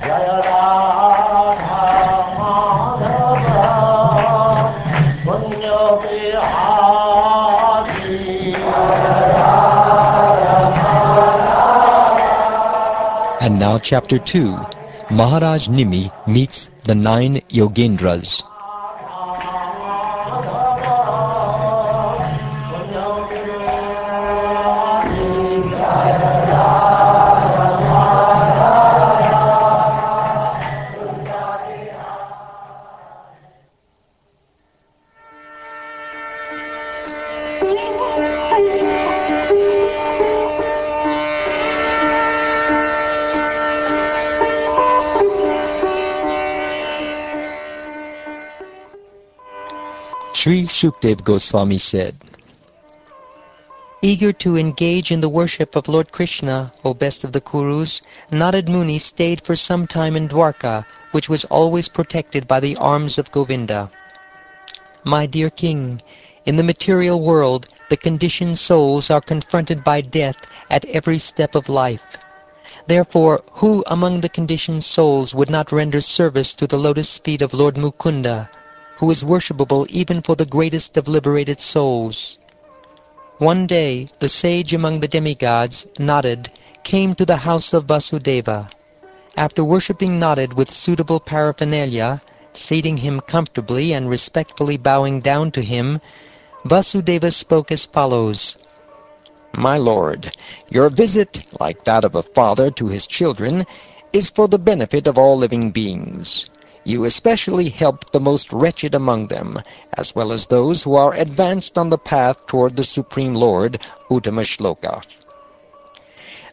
Jaya Radha Madhava Punya Bihari. And now Chapter 2. Maharaj Nimi meets the 9 Yogendras. Sri Shukdev Goswami said, Eager to engage in the worship of Lord Krishna, O best of the Kurus, Narad Muni stayed for some time in Dwarka, which was always protected by the arms of Govinda. My dear king, in the material world, the conditioned souls are confronted by death at every step of life. Therefore, who among the conditioned souls would not render service to the lotus feet of Lord Mukunda, who is worshipable even for the greatest of liberated souls? One day, the sage among the demigods, Narad, came to the house of Vasudeva. After worshipping Narad with suitable paraphernalia, seating him comfortably and respectfully bowing down to him, Vasudeva spoke as follows. My lord, your visit, like that of a father to his children, is for the benefit of all living beings. You especially help the most wretched among them, as well as those who are advanced on the path toward the Supreme Lord, Uttama Shloka.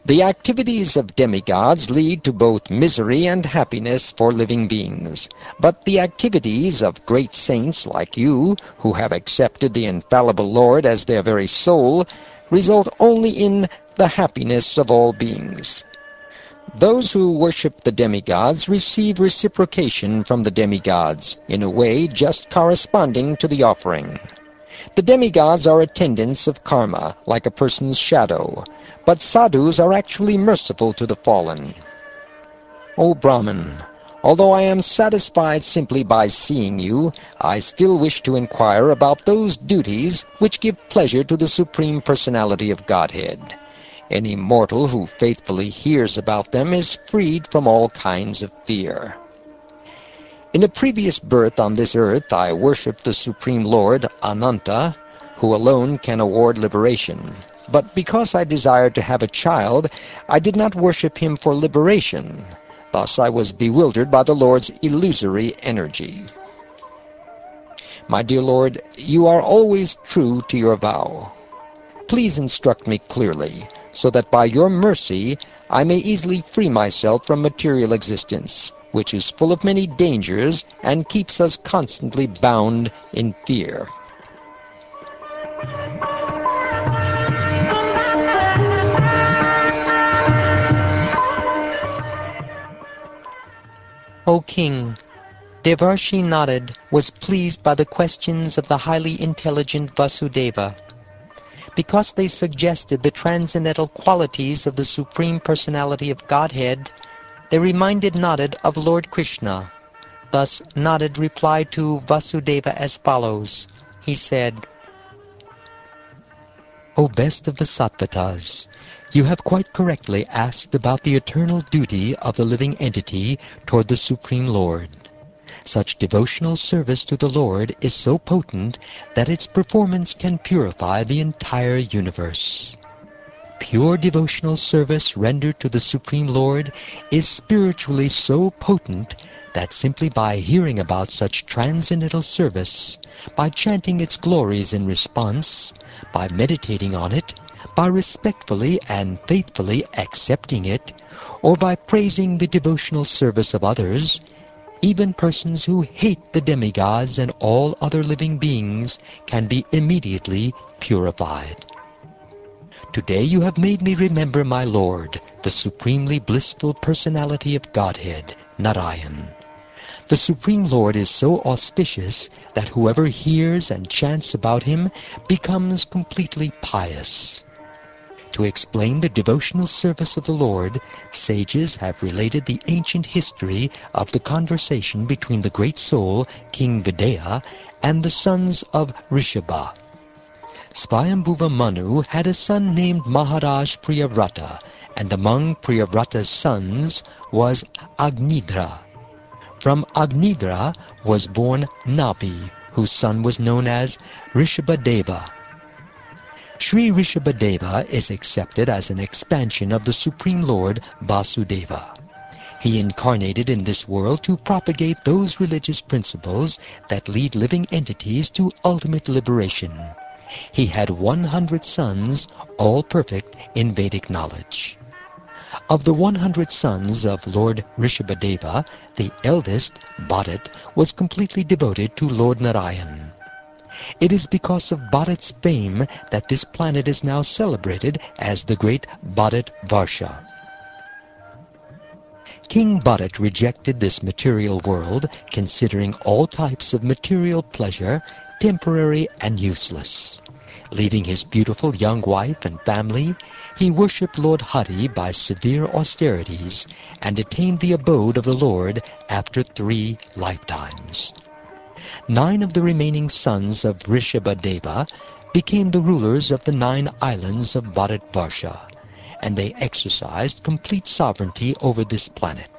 The activities of demigods lead to both misery and happiness for living beings, but the activities of great saints like you, who have accepted the infallible Lord as their very soul, result only in the happiness of all beings. Those who worship the demigods receive reciprocation from the demigods, in a way just corresponding to the offering. The demigods are attendants of karma, like a person's shadow, but sadhus are actually merciful to the fallen. O Brahman, although I am satisfied simply by seeing you, I still wish to inquire about those duties which give pleasure to the Supreme Personality of Godhead. Any mortal who faithfully hears about them is freed from all kinds of fear. In a previous birth on this earth, I worshipped the Supreme Lord, Ananta, who alone can award liberation. But because I desired to have a child, I did not worship him for liberation. Thus I was bewildered by the Lord's illusory energy. My dear Lord, you are always true to your vow. Please instruct me clearly, so that by your mercy I may easily free myself from material existence, which is full of many dangers and keeps us constantly bound in fear. O king, Devarshi Narad was pleased by the questions of the highly intelligent Vasudeva. Because they suggested the transcendental qualities of the Supreme Personality of Godhead, they reminded Narad of Lord Krishna. Thus Narad replied to Vasudeva as follows. He said, O best of the Sattvatas, you have quite correctly asked about the eternal duty of the living entity toward the Supreme Lord. Such devotional service to the Lord is so potent that its performance can purify the entire universe. Pure devotional service rendered to the Supreme Lord is spiritually so potent that simply by hearing about such transcendental service, by chanting its glories in response, by meditating on it, by respectfully and faithfully accepting it, or by praising the devotional service of others, even persons who hate the demigods and all other living beings can be immediately purified. Today you have made me remember my Lord, the supremely blissful personality of Godhead, Narayan. The Supreme Lord is so auspicious that whoever hears and chants about him becomes completely pious. To explain the devotional service of the Lord, sages have related the ancient history of the conversation between the great soul, King Videha, and the sons of Rishabha. Swayambhuva Manu had a son named Maharaj Priyavrata, and among Priyavrata's sons was Agnidra. From Agnidra was born Nabi, whose son was known as Rishabhadeva. Sri Rishabhadeva is accepted as an expansion of the Supreme Lord Vasudeva. He incarnated in this world to propagate those religious principles that lead living entities to ultimate liberation. He had 100 sons, all perfect in Vedic knowledge. Of the 100 sons of Lord Rishabhadeva, the eldest, Bharat, was completely devoted to Lord Narayan. It is because of Bharat's fame that this planet is now celebrated as the great Bharat Varsha. King Bharat rejected this material world, considering all types of material pleasure temporary and useless. Leaving his beautiful young wife and family, he worshipped Lord Hari by severe austerities and attained the abode of the Lord after 3 lifetimes. 9 of the remaining sons of Rishabhadeva became the rulers of the 9 islands of Bharatvarsha, and they exercised complete sovereignty over this planet.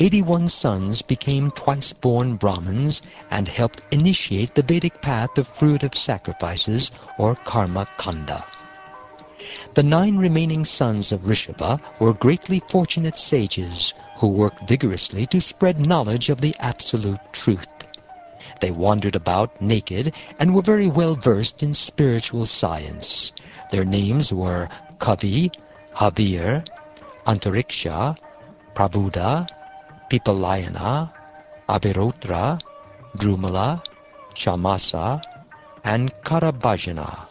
81 sons became twice-born Brahmins and helped initiate the Vedic path of fruitive sacrifices, or karma kanda. The 9 remaining sons of Rishabha were greatly fortunate sages who worked vigorously to spread knowledge of the absolute truth. They wandered about naked and were very well versed in spiritual science. Their names were Kavi, Havir, Antariksha, Prabhuda, Pipalayana, Avirotra, Drumala, Chamasa, and Karabhajana.